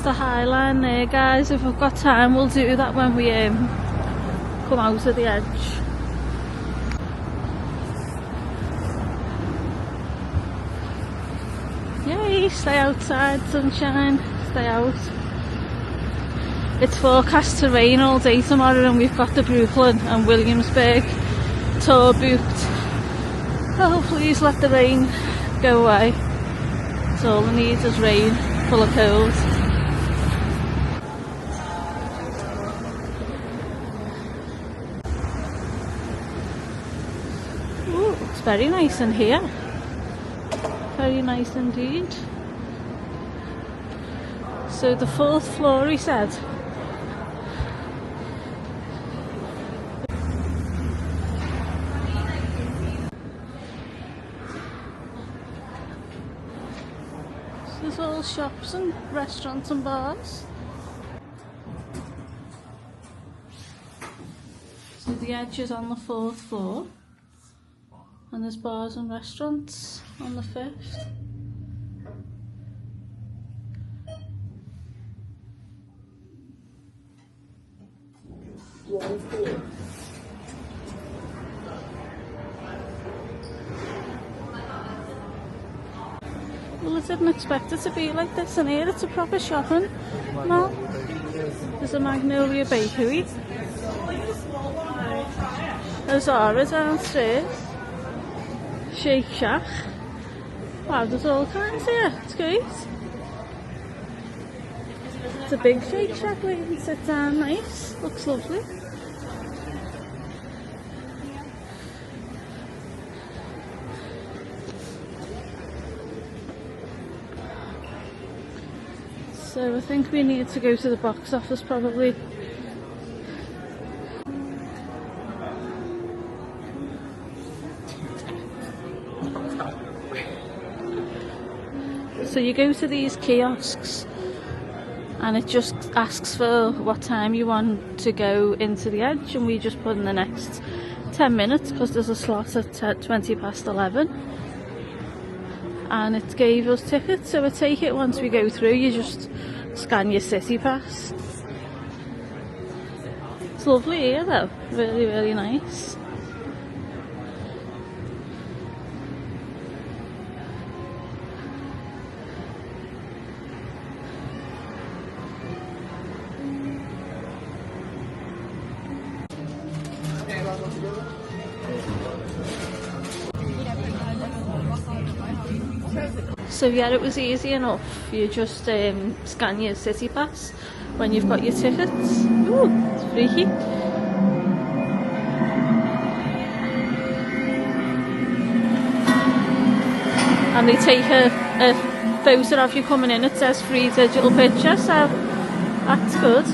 the High Line there, guys. If we've got time, we'll do that when we come out of the edge. Yay, stay outside, sunshine, stay out. It's forecast to rain all day tomorrow, and we've got the Brooklyn and Williamsburg tour booked. Oh, please let the rain go away. That's all we need is rain, full of cold. Ooh, it's very nice in here. Very nice indeed. So the 4th floor, he said. There's all shops and restaurants and bars. So the edge is on the 4th floor, and there's bars and restaurants on the 5th. Well, I didn't expect it to be like this in here. It's a proper shopping mall. There's a Magnolia bakery. There's Zara downstairs. Shake Shack. Wow, there's all kinds here. It's great. It's a big Shake Shack where you can sit down nice. Looks lovely. So I think we need to go to the box office probably. So you go to these kiosks and it just asks for what time you want to go into the edge, and we just put in the next 10 minutes because there's a slot at 20 past 11. And it gave us tickets, so we take it once we go through. You just scan your citypass. It's lovely here though, really, really nice. So yeah, it was easy enough. You just scan your citypass when you've got your tickets. Ooh, it's freaky. And they take a photo of you coming in. It says free digital picture, so that's good.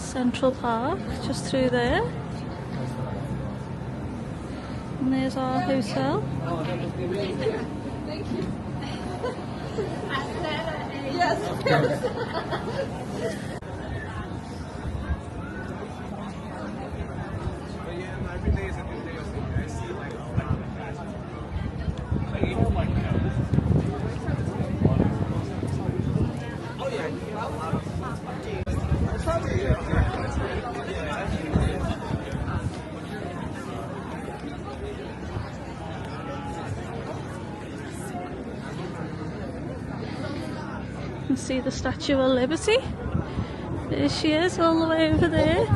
Central Park, just through there. And there's our hotel. You can see the Statue of Liberty. There she is, all the way over there.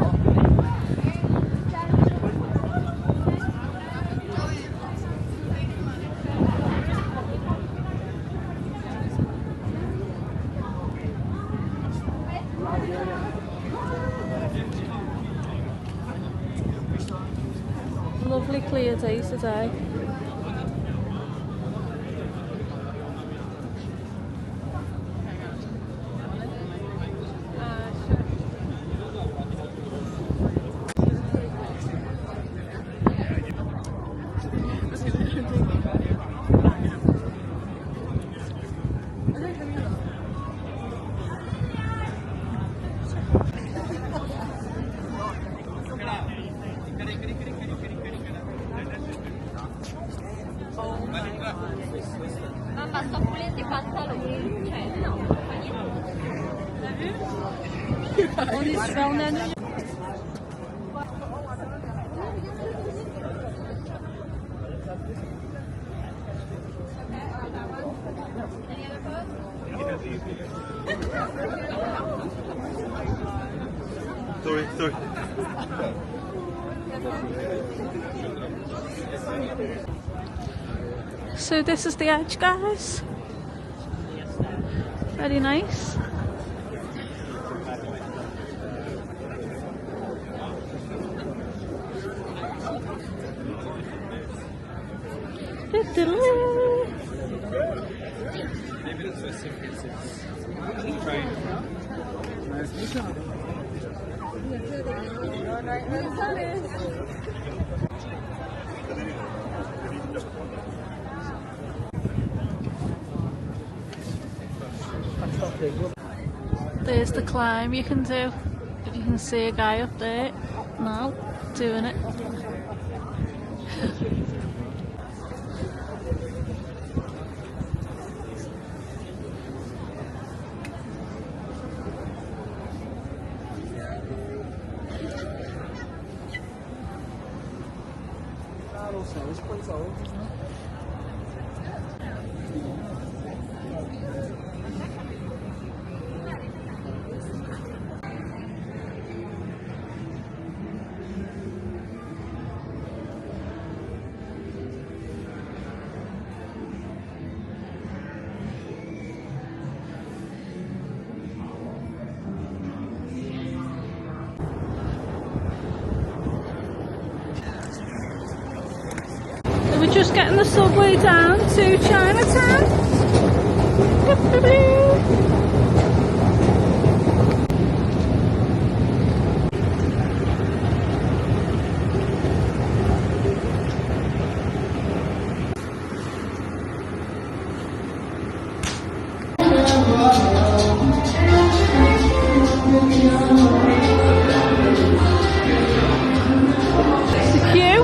Lovely clear day today. Basta pulire i pantaloni, cioè no, fa niente. Sorry. So this is the edge, guys. Very nice. There's the climb you can do. If you can see a guy up there now doing it. We're just getting the subway down to Chinatown. The queue.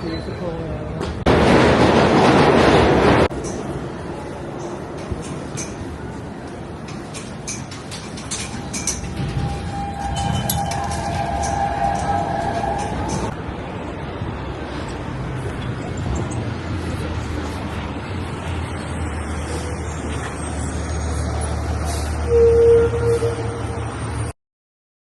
Beautiful.